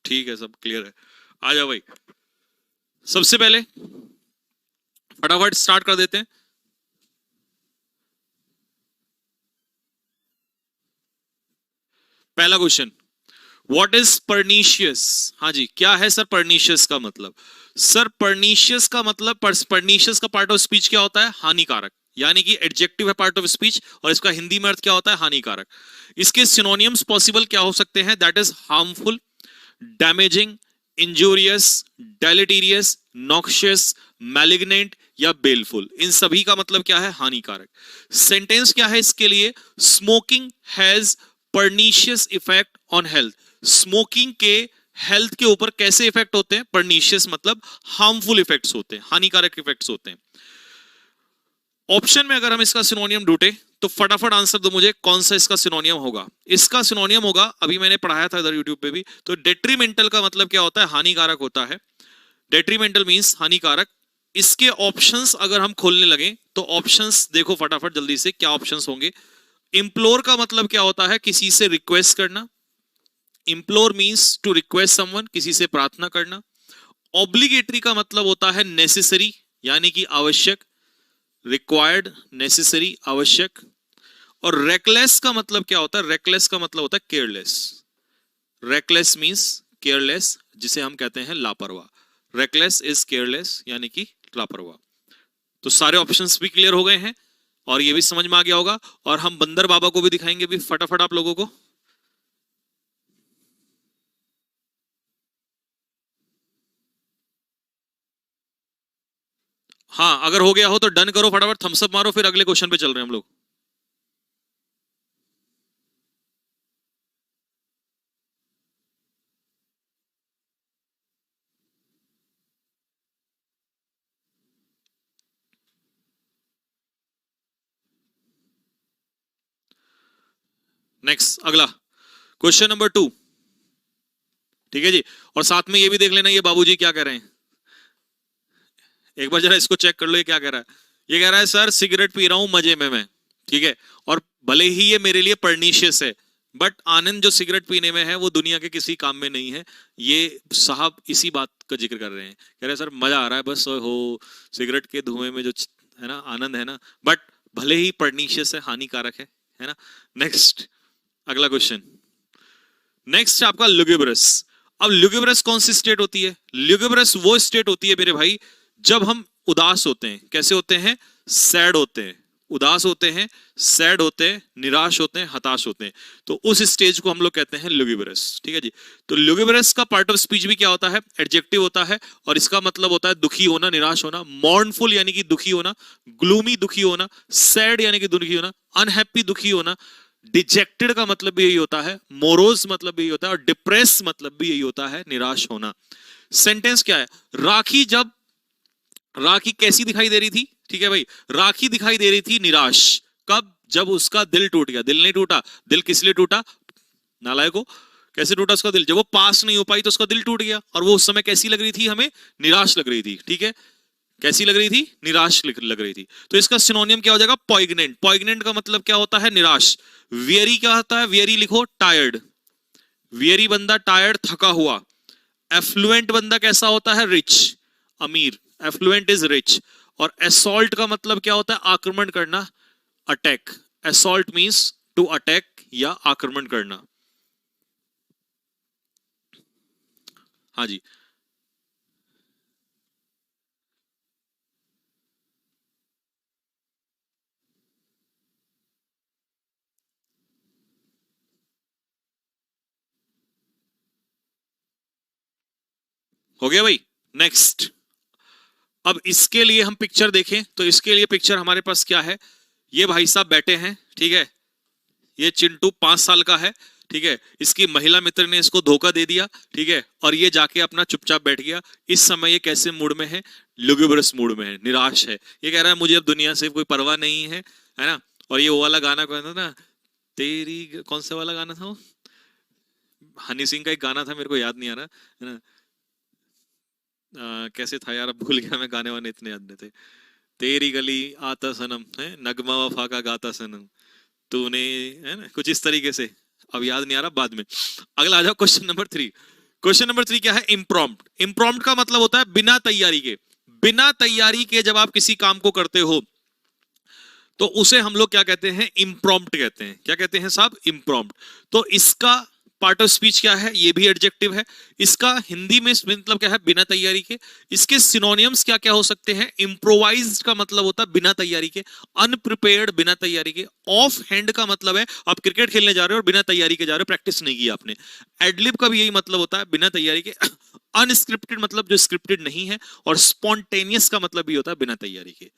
ठीक है, सब क्लियर है। आ जाओ भाई, सबसे पहले फटाफट स्टार्ट कर देते हैं। पहला क्वेश्चन, व्हाट इज परनीशियस? हाँ जी, क्या है सर परनीशियस का मतलब? सर परनीशियस का मतलब, परनीशियस का पार्ट ऑफ स्पीच क्या होता है? हानिकारक, यानी कि एडजेक्टिव है पार्ट ऑफ स्पीच, और इसका हिंदी में अर्थ क्या होता है? हानिकारक। इसके सिनोनियम्स पॉसिबल क्या हो सकते हैं? That is harmful, damaging, injurious, deleterious, noxious, malignant या बेलफुल। इन सभी का मतलब क्या है? हानिकारक। सेंटेंस क्या है इसके लिए? Smoking has pernicious effect on health. Smoking के हेल्थ के ऊपर कैसे इफेक्ट होते हैं? परनीशियस मतलब हार्मफुल इफेक्ट्स होते हैं, हानिकारक इफेक्ट्स होते हैं। ऑप्शन में अगर हम इसका सिनोनियम ढूंढे तो फटाफट आंसर दो मुझे, कौन सा इसका सिनोनियम होगा? इसका सिनोनियम होगा, अभी मैंने पढ़ाया था इधर यूट्यूब पे भी, तो डेट्रीमेंटल का मतलब क्या होता है? हानिकारक होता है। डेट्रीमेंटल मींस हानिकारक। इसके ऑप्शंस अगर हम खोलने लगे तो ऑप्शंस देखो फटाफट जल्दी से, क्या ऑप्शंस होंगे? इंप्लोर का मतलब क्या होता है? किसी से रिक्वेस्ट करना। इंप्लोर मींस टू रिक्वेस्ट समवन, किसी से प्रार्थना करना। ऑब्लिगेटरी का मतलब होता है नेसेसरी, यानी कि आवश्यक, रिक्वायर्ड, नेसेसरी, आवश्यक। और रेकलेस का मतलब क्या होता है? रेकलेस का मतलब होता है केयरलेस। रेकलेस मींस केयरलेस, जिसे हम कहते हैं लापरवाह। रेकलेस इज केयरलेस, यानी कि लापरवाह। तो सारे ऑप्शंस भी क्लियर हो गए हैं और ये भी समझ में आ गया होगा। और हम बंदर बाबा को भी दिखाएंगे भी फटाफट आप लोगों को। हाँ, अगर हो गया हो तो डन करो फटाफट, थम्स अप मारो, फिर अगले क्वेश्चन पे चल रहे हैं हम लोग। नेक्स्ट, अगला क्वेश्चन नंबर 2। ठीक है जी, और साथ में ये भी देख लेना ये बाबूजी क्या कह रहे हैं। एक बार जरा इसको चेक कर लो, ये क्या कह रहा है? ये कह रहा है सर सिगरेट पी रहा हूं मजे में मैं, ठीक है, और भले ही ये मेरे लिए परनीशियस है, बट आनंद जो सिगरेट पीने में है वो दुनिया के किसी काम में नहीं है। ये साहब इसी बात का जिक्र कर रहे हैं, कह रहे हैं सर मजा आ रहा है बस हो, सिगरेट के धुएं में जो है ना आनंद है ना, बट भले ही परनीशियस है, हानिकारक है ना। नेक्स्ट, अगला क्वेश्चन। नेक्स्ट आपका लुगुबरस। अब लुगुबरस कौन सी स्टेट होती है? लुगुबरस वो स्टेट होती है मेरे भाई जब हम उदास होते हैं। कैसे होते हैं? सैड होते हैं, उदास होते हैं, सैड होते हैं, निराश होते हैं, हताश होते हैं। तो उस स्टेज को हम लोग कहते हैं लुगुबरस। ठीक है जी। तो लुगुबरस का पार्ट ऑफ स्पीच भी क्या होता है? एडजेक्टिव होता है, और इसका मतलब होता है दुखी होना, निराश होना। मॉर्नफुल यानी कि दुखी होना, ग्लूमी दुखी होना, सैड यानी कि दुखी होना, अनहैप्पी दुखी होना, डिजेक्टेड का मतलब भी यही होता है, मोरोज मतलब भी यही होता है, और डिप्रेस मतलब भी यही होता है, निराश होना। सेंटेंस क्या है? राखी जब, राखी कैसी दिखाई दे रही थी? ठीक है भाई, राखी दिखाई दे रही थी निराश। कब? जब उसका दिल टूट गया। दिल नहीं टूटा, दिल किस लिए टूटा? नालायको, कैसे टूटा उसका दिल? जब वो पास नहीं हो पाई तो उसका दिल टूट गया, और वो उस समय कैसी लग रही थी? हमें निराश लग रही थी। ठीक है, कैसी लग रही थी? निराश लग रही थी। तो इसका सिनोनियम क्या हो जाएगा? पॉइग्नेंट। पॉइग्नेंट का मतलब क्या होता है? निराश। वियरी क्या होता है? वियरी लिखो टायर्ड। वियरी बंदा टायर्ड, थका हुआ। एफ्लुएंट बंदा कैसा होता है? रिच, अमीर। Affluent is rich. और असॉल्ट का मतलब क्या होता है? आक्रमण करना, attack. Assault means to attack या आक्रमण करना। हाँ जी, हो गया भाई। नेक्स्ट, अब इसके लिए हम पिक्चर देखें तो इसके लिए पिक्चर हमारे पास क्या है? ये भाई साहब बैठे हैं, ठीक है, ये चिंटू 5 साल का है, ठीक है, इसकी महिला मित्र ने इसको धोखा दे दिया, ठीक है, और ये जाके अपना चुपचाप बैठ गया। इस समय ये कैसे मूड में है? लुगुबरस मूड में है, निराश है। ये कह रहा है मुझे अब दुनिया से कोई परवाह नहीं है ना। और ये वो वाला गाना कौन था ना, तेरी, कौन सा वाला गाना था वो? हनी सिंह का एक गाना था, मेरे को याद नहीं आ रहा है ना। कैसे था यार, अब भूल गया मैं, गाने वाने इतने याद नहीं थे। तेरी गली आता सनम है, नगमा वफा का गाता सनम, तूने, है ना, कुछ इस तरीके से। अब याद नहीं आ रहा, बाद में। अगला आ जाओ, क्वेश्चन नंबर 3। क्वेश्चन नंबर 3 क्या है? इम्प्रॉम्प्ट। इम्प्रॉम्प्ट का मतलब होता है बिना तैयारी के। बिना तैयारी के जब आप किसी काम को करते हो तो उसे हम लोग क्या कहते हैं? इम्प्रॉम्प्ट कहते हैं। क्या कहते हैं साहब? इम्प्रॉम्प्ट। तो इसका पार्ट ऑफ स्पीच क्या है? ये भी एडजेक्टिव है। इसका हिंदी में मतलब क्या है? बिना तैयारी के। इसके सिनोनियम्स क्या क्या हो सकते हैं? इम्प्रोवाइज्ड का मतलब होता है बिना तैयारी के, अनप्रिपेयर्ड बिना तैयारी के, ऑफ हैंड का मतलब है आप क्रिकेट खेलने जा रहे हो और बिना तैयारी के जा रहे हो, प्रैक्टिस नहीं की आपने। एडलिब का भी यही मतलब होता है, बिना तैयारी के। अनस्क्रिप्टेड मतलब जो स्क्रिप्टेड नहीं है, और स्पॉन्टेनियस का मतलब भी होता है बिना तैयारी के।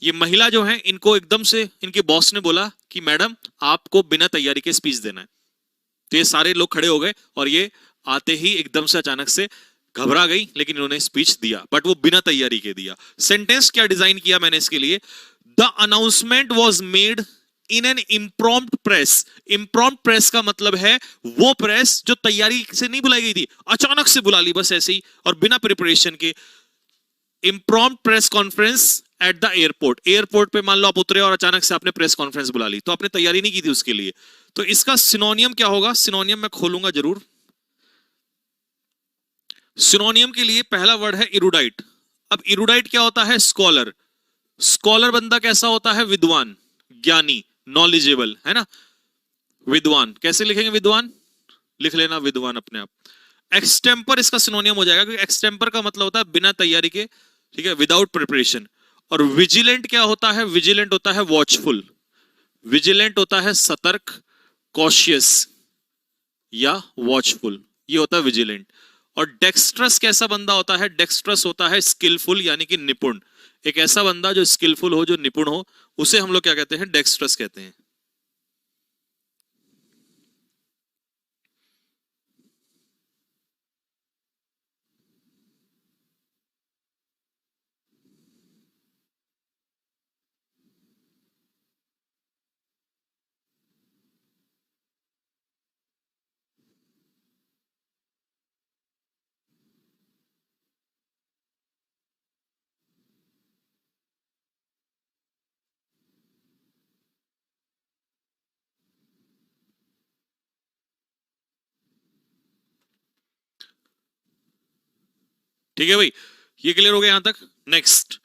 ये महिला जो है, इनको एकदम से इनके बॉस ने बोला कि मैडम आपको बिना तैयारी के स्पीच देना है। तो ये सारे लोग खड़े हो गए और ये आते ही एकदम से अचानक से घबरा गई, लेकिन इन्होंने स्पीच दिया, बट वो बिना तैयारी के दिया। सेंटेंस क्या डिजाइन किया मैंने इसके लिए? The announcement was made in an impromptu press. Impromptu press का मतलब है वो प्रेस जो तैयारी से नहीं बुलाई गई थी, अचानक से बुला ली बस ऐसे ही और बिना प्रिपरेशन के। Impromptu press conference at the airport. Airport पे मान लो आप उतरे और अचानक से आपने प्रेस कॉन्फ्रेंस बुला ली, तो आपने तैयारी नहीं की थी उसके लिए। तो इसका सिनोनियम क्या होगा? सिनोनियम मैं खोलूंगा जरूर। सिनोनियम के लिए पहला वर्ड है इरुडाइट। अब इरुडाइट क्या होता है? स्कॉलर। स्कॉलर बंदा कैसा होता है? विद्वान, ज्ञानी, नॉलेजेबल, है ना? विद्वान कैसे लिखेंगे? विद्वान लिख लेना, विद्वान अपने आप। एक्सटेम्पर इसका सिनोनियम हो जाएगा, क्योंकि एक्सटेम्पर का मतलब होता है बिना तैयारी के, ठीक है, विदाउट प्रिपरेशन। और विजिलेंट क्या होता है? विजिलेंट होता है वॉचफुल। विजिलेंट होता है सतर्क, कॉशियस या वॉचफुल, ये होता है विजिलेंट। और डेक्स्ट्रस कैसा बंदा होता है? डेक्स्ट्रस होता है स्किलफुल, यानी कि निपुण। एक ऐसा बंदा जो स्किलफुल हो, जो निपुण हो, उसे हम लोग क्या कहते हैं? डेक्स्ट्रस कहते हैं। ठीक है भाई, ये क्लियर हो गया यहां तक? नेक्स्ट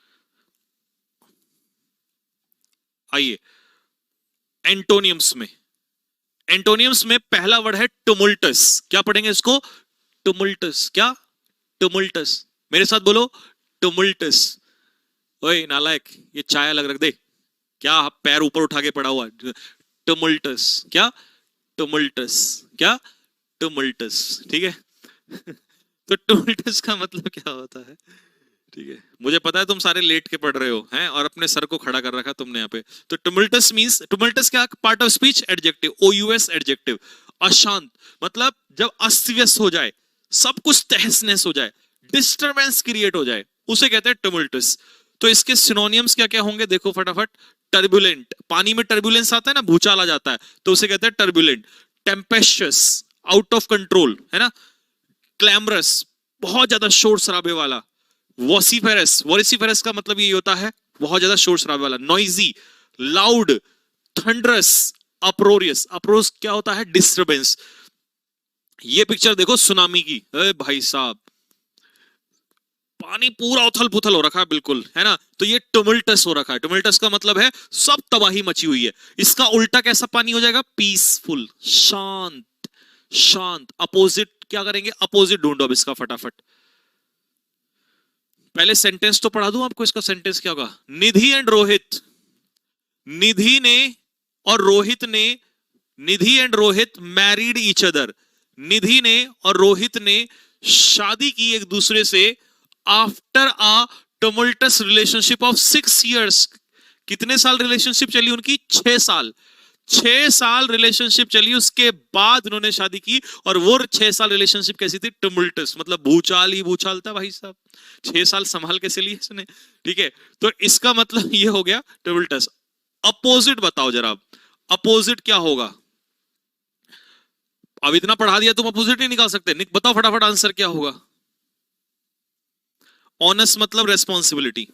आइए एंटोनियम्स में। एंटोनियम्स में पहला वर्ड है टुमुल्टस। क्या पढ़ेंगे इसको? टुमुल्टस। क्या? टुमुल्टस। मेरे साथ बोलो, टुमुल्टस। ओए नालायक, ये चाय अलग रख दे। क्या पैर ऊपर उठा के पड़ा हुआ? टुमुल्टस। क्या? टुमुल्टस। क्या? टुमुल्टस। ठीक है। तो टुमुल्टस का मतलब क्या होता है? ठीक है, मुझे पता है तुम सारे लेट के पढ़ रहे हो हैं और अपने सर को खड़ा कर रखा तुमने यहाँ पे। तो टुमुल्टस मींस, टुमुल्टस क्या? Part of speech, adjective, OUS adjective. अशांत मतलब जब अस्त व्यस्त हो जाए, सब कुछ तहस नहस हो जाए, डिस्टरबेंस क्रिएट हो जाए, उसे कहते हैं टुमुल्टस। तो इसके सिनोनियम्स क्या क्या होंगे? देखो फटाफट। टर्बुलेंट, पानी में टर्बुलेंस आता है ना, भूचाल आ जाता है, तो उसे कहते हैं टर्बुलेंट। टेम्पेस्चुअस, आउट ऑफ कंट्रोल, है ना? क्लैमरस, बहुत ज्यादा शोर शराबे वाला। वॉसिफेरस, वॉसिफेरस का मतलब ये होता है बहुत ज्यादा शोर शराबे वाला। Noisy, loud, thunderous, uproarious. Uproarious क्या होता है? डिस्टरबेंस। ये पिक्चर देखो सुनामी की, अरे भाई साहब, पानी पूरा उथल पुथल हो रखा है बिल्कुल, है ना? तो ये टुमुल्टस हो रखा है। टुमुल्टस का मतलब है सब तबाही मची हुई है। इसका उल्टा कैसा पानी हो जाएगा? पीसफुल, शांत। शांत अपोजिट क्या करेंगे? अपोजिट ढूंढो अब इसका फटाफट। पहले सेंटेंस तो पढ़ा दूं आपको, इसका सेंटेंस क्या होगा? निधि एंड रोहित। निधि ने और रोहित ने, Nidhi and Rohit married each other. Nidhi ने और रोहित ने शादी की एक दूसरे से after a tumultuous relationship of 6 years। कितने साल रिलेशनशिप चली उनकी? 6 साल। 6 साल रिलेशनशिप चली, उसके बाद उन्होंने शादी की। और वो 6 साल रिलेशनशिप कैसी थी? टुमुल्टस, मतलब भूचाल ही भूचाल था भाई साहब। 6 साल संभाल कैसे लिए इसने? ठीक है, तो इसका मतलब ये हो गया टुमुल्टस। अपोजिट बताओ जरा, अपोजिट क्या होगा? अब इतना पढ़ा दिया, तुम अपोजिट नहीं निकाल सकते? बताओ फटाफट आंसर क्या होगा? ऑनेस्ट मतलब रेस्पॉन्सिबिलिटी।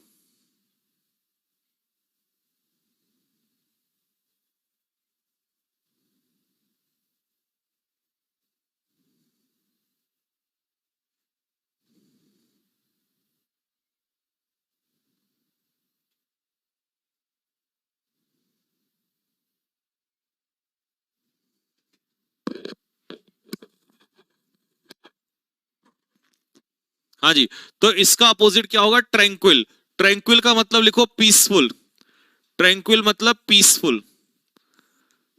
हाँ जी, तो इसका अपोजिट क्या होगा? ट्रैंक्विल। ट्रैंक्विल का मतलब लिखो पीसफुल। ट्रैंक्विल मतलब पीसफुल,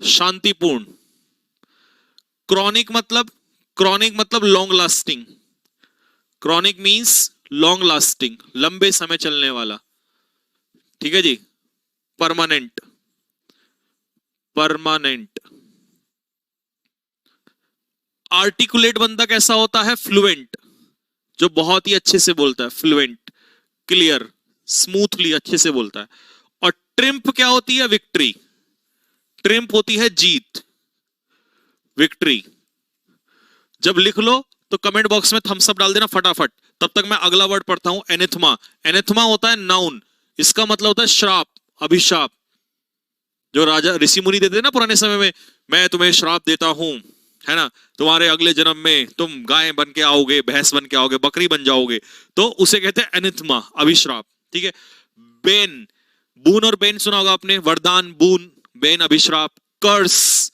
शांतिपूर्ण। क्रॉनिक मतलब, क्रॉनिक मतलब long lasting. Chronic means long lasting, लंबे समय चलने वाला। ठीक है जी। Permanent, permanent. आर्टिकुलेट बंदा कैसा होता है? फ्लुएंट, जो बहुत ही अच्छे से बोलता है। फ्लुएंट, क्लियर, स्मूथली, अच्छे से बोलता है। और ट्रिम्प क्या होती है? विक्ट्री। ट्रिम्प होती है जीत, विक्ट्री। जब लिख लो तो कमेंट बॉक्स में थम्स अप डाल देना फटाफट, तब तक मैं अगला वर्ड पढ़ता हूं। एनेथमा। एनेथमा होता है नाउन, इसका मतलब होता है श्राप, अभिशाप। जो राजा ऋषि मुनि देते ना पुराने समय में, मैं तुम्हें श्राप देता हूं, है ना, तुम्हारे अगले जन्म में तुम गाय बन के आओगे, भैंस बन के आओगे, बकरी बन जाओगे, तो उसे कहते हैं एनिथमा, अभिश्राप। ठीक है। बेन, बून और बेन सुना होगा आपने, वरदान, बून, बेन, अभिश्राप। कर्स,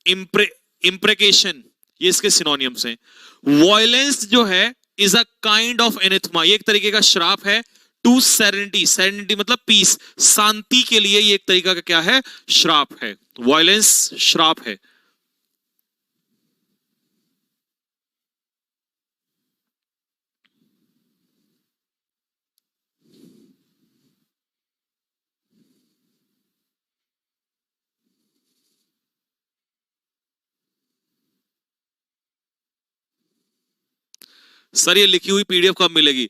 इम्प्रेकेशन, ये इसके सिनोनियम्स हैं। वॉयलेंस जो है इज अ काइंड ऑफ एनिथमा, ये एक तरीके का श्राप है। टू सेरेनिटी, सेरेनिटी मतलब पीस, शांति के लिए ये एक तरीका का क्या है? श्राप है। वॉयलेंस श्राप है। सर ये लिखी हुई पीडीएफ कब मिलेगी?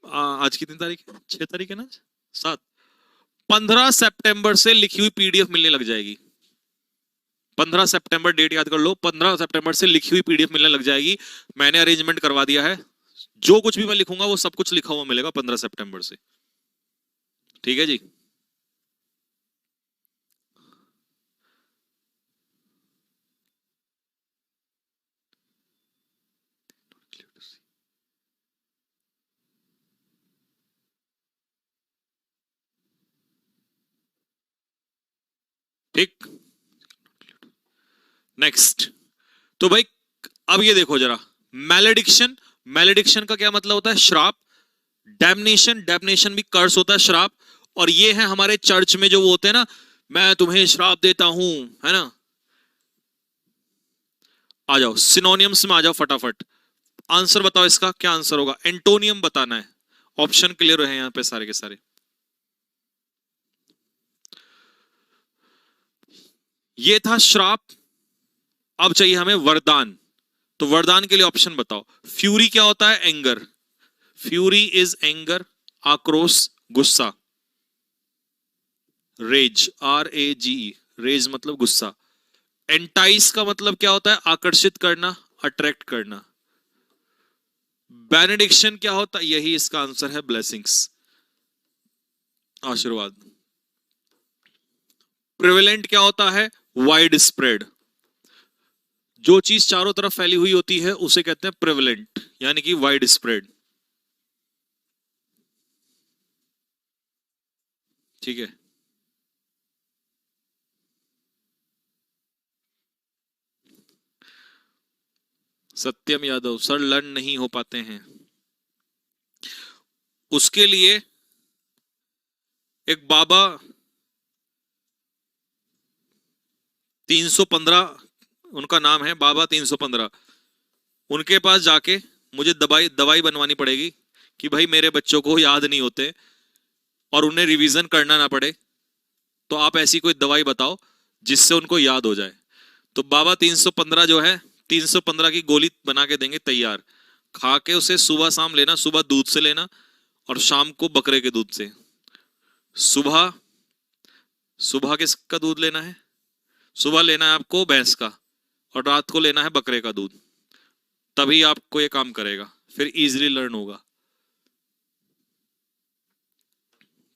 आज कितनी तारीख है? 6 तारीख है ना? 7। 15 सितंबर से लिखी हुई पीडीएफ मिलने लग जाएगी। 15 सितंबर डेट याद कर लो, 15 सितंबर से लिखी हुई पीडीएफ मिलने लग जाएगी। मैंने अरेंजमेंट करवा दिया है, जो कुछ भी मैं लिखूंगा वो सब कुछ लिखा हुआ मिलेगा 15 सितंबर से। ठीक है जी। ठीक, नेक्स्ट। तो भाई अब ये देखो जरा, मैलेडिक्शन। मैलेडिक्शन का क्या मतलब होता है? श्राप। डैमनेशन, डैमनेशन भी कर्स होता है, श्राप। और ये है हमारे चर्च में जो वो होते हैं ना, मैं तुम्हें श्राप देता हूं, है ना। आ जाओ सिनोनियम्स में, आ जाओ फटाफट। आंसर बताओ, इसका क्या आंसर होगा? एंटोनियम बताना है। ऑप्शन क्लियर है यहाँ पे सारे के सारे। ये था श्राप। अब चाहिए हमें वरदान। तो वरदान के लिए ऑप्शन बताओ। फ्यूरी क्या होता है? एंगर। फ्यूरी इज एंगर, आक्रोश, गुस्सा। रेज, RAGE, रेज मतलब गुस्सा। एंटाइस का मतलब क्या होता है? आकर्षित करना, अट्रैक्ट करना। बेनेडिक्शन क्या होता है? यही इसका आंसर है, ब्लेसिंग्स, आशीर्वाद। प्रिवेलेंट क्या होता है? Wide spread. जो चीज चारों तरफ फैली हुई होती है उसे कहते हैं प्रिवेलेंट, यानी कि वाइड स्प्रेड। ठीक है। सत्यम यादव सर, लर्न नहीं हो पाते हैं, उसके लिए एक बाबा 315, उनका नाम है बाबा 315, उनके पास जाके मुझे दवाई दवाई बनवानी पड़ेगी कि भाई मेरे बच्चों को याद नहीं होते और उन्हें रिवीजन करना ना पड़े, तो आप ऐसी कोई दवाई बताओ जिससे उनको याद हो जाए। तो बाबा 315 जो है, 315 की गोली बना के देंगे तैयार। खा के उसे सुबह शाम लेना, सुबह दूध से लेना और शाम को बकरे के दूध से। सुबह, सुबह किसका दूध लेना है? सुबह लेना है आपको भैंस का, और रात को लेना है बकरे का दूध। तभी आपको ये काम करेगा, फिर इजीली लर्न होगा।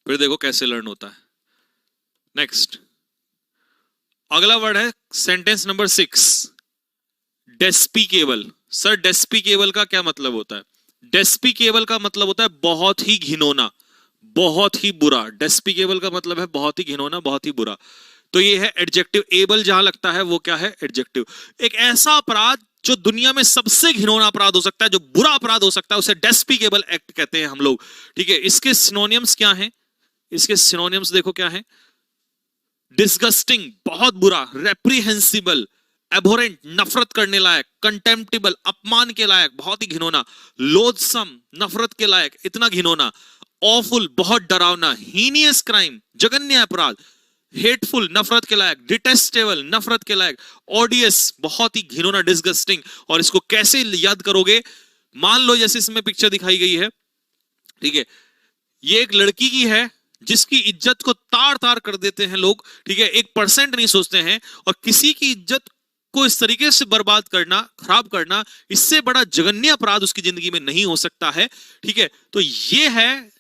फिर देखो कैसे लर्न होता है। नेक्स्ट, अगला वर्ड है sentence number 6, despicable. Sir despicable का क्या मतलब होता है? डेस्पिकेबल का मतलब होता है बहुत ही घिनौना, बहुत ही बुरा। डेस्पिकेबल का मतलब है बहुत ही घिनौना, बहुत ही बुरा। तो ये है एडजेक्टिव। एबल जहां लगता है वो क्या है, एडजेक्टिव। एक ऐसा अपराध जो दुनिया में सबसे घिनौना अपराध हो सकता है, जो बुरा अपराध हो सकता है, उसे डेस्पिकेबल एक्ट कहते हैं हम लोग। ठीक है, इसके सिनोनिम्स क्या हैं? इसके सिनोनिम्स देखो क्या है। डिस्गस्टिंग बहुत बुरा, रेप्रीहेंसिबल, एबोरेंट नफरत करने लायक, कंटेम्प्टिबल अपमान के लायक बहुत ही घिनौना, लोथसम नफरत के लायक इतना घिनौना, ऑफुल बहुत डरावना, हीनियस क्राइम जघन्य अपराध, हेटफुल नफरत के लायक, डिटेस्टेबल नफरत के लायक, ऑडियस बहुत ही घिनौना, डिस्गस्टिंग। और इसको कैसे याद करोगे? मान लो जैसे इसमें पिक्चर दिखाई गई है, ठीक है, ये एक लड़की की है जिसकी इज्जत को तार तार कर देते हैं लोग, ठीक है, 1% नहीं सोचते हैं। और किसी की इज्जत को इस तरीके से बर्बाद करना, खराब करना, इससे बड़ा जघन्य अपराध उसकी जिंदगी में नहीं हो सकता है। ठीक है, तो ये है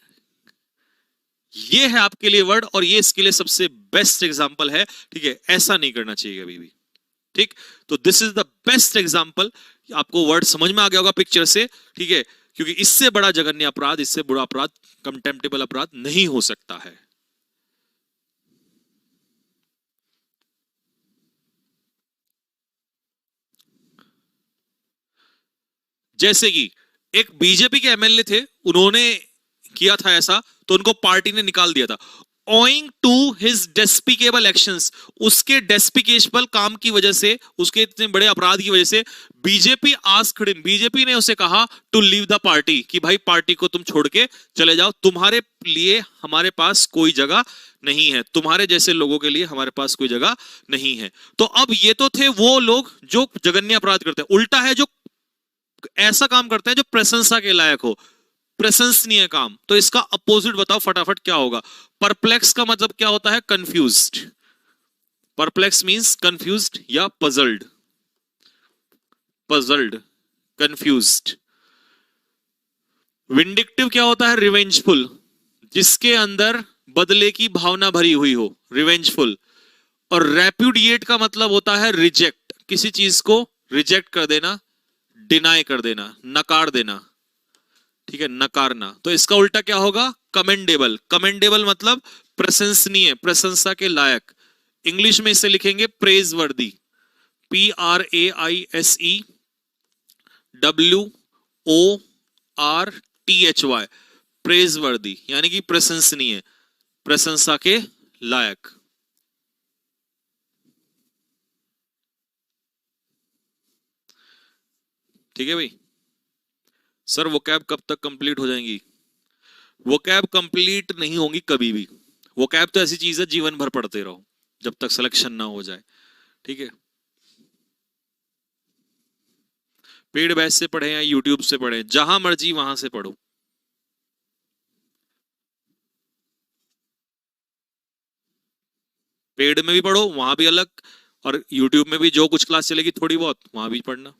आपके लिए वर्ड, और ये इसके लिए सबसे बेस्ट एग्जांपल है। ठीक है, ऐसा नहीं करना चाहिए कभी भी। ठीक, तो this is the best example. आपको वर्ड समझ में आ गया होगा पिक्चर से। ठीक है, क्योंकि इससे बड़ा जघन्य अपराध, इससे बुरा अपराध, कंटेम्प्टेबल अपराध नहीं हो सकता है। जैसे कि एक बीजेपी के एमएलए थे, उन्होंने किया था ऐसा, तो उनको पार्टी ने निकाल दिया था। Owing to his despicable actions, उसके डेस्पिकेबल काम की वजह से, उसके इतने बड़े अपराध की वजह से बीजेपी आस्क्ड हिम, बीजेपी ने उसे कहा टू लीव द पार्टी, कि भाई पार्टी को तुम छोड़ के चले जाओ, तुम्हारे लिए हमारे पास कोई जगह नहीं है, तुम्हारे जैसे लोगों के लिए हमारे पास कोई जगह नहीं है। तो अब ये तो थे वो लोग जो जघन्य अपराध करते हैं। उल्टा है जो ऐसा काम करते हैं जो प्रशंसा के लायक हो, प्रशंसनीय काम। तो इसका अपोजिट बताओ फटाफट क्या होगा। परप्लेक्स का मतलब क्या होता है? कंफ्यूज्ड। परप्लेक्स मींस कंफ्यूज्ड या पजल्ड, पजल्ड, कंफ्यूज्ड। विंडिक्टिव क्या होता है? रिवेंजफुल, जिसके अंदर बदले की भावना भरी हुई हो, रिवेंजफुल। और रेप्यूडिएट का मतलब होता है रिजेक्ट, किसी चीज को रिजेक्ट कर देना, डिनाई कर देना, नकार देना। ठीक है, नकारना। तो इसका उल्टा क्या होगा? कमेंडेबल। कमेंडेबल मतलब प्रशंसनीय, प्रशंसा के लायक। इंग्लिश में इसे लिखेंगे प्रेज वर्दी, PRAISEWORTHY, प्रेज वर्दी, यानी कि प्रशंसनीय, प्रशंसा के लायक। ठीक है भाई। सर वो कैब कब तक कंप्लीट हो जाएंगी? वो कैब कंप्लीट नहीं होंगी कभी भी। वो कैब तो ऐसी चीज है जीवन भर पढ़ते रहो जब तक सिलेक्शन ना हो जाए। ठीक है, पेड बैच से पढ़े या यूट्यूब से पढ़े, जहां मर्जी वहां से पढ़ो। पेड में भी पढ़ो, वहां भी अलग, और यूट्यूब में भी जो कुछ क्लास चलेगी थोड़ी बहुत, वहां भी पढ़ना।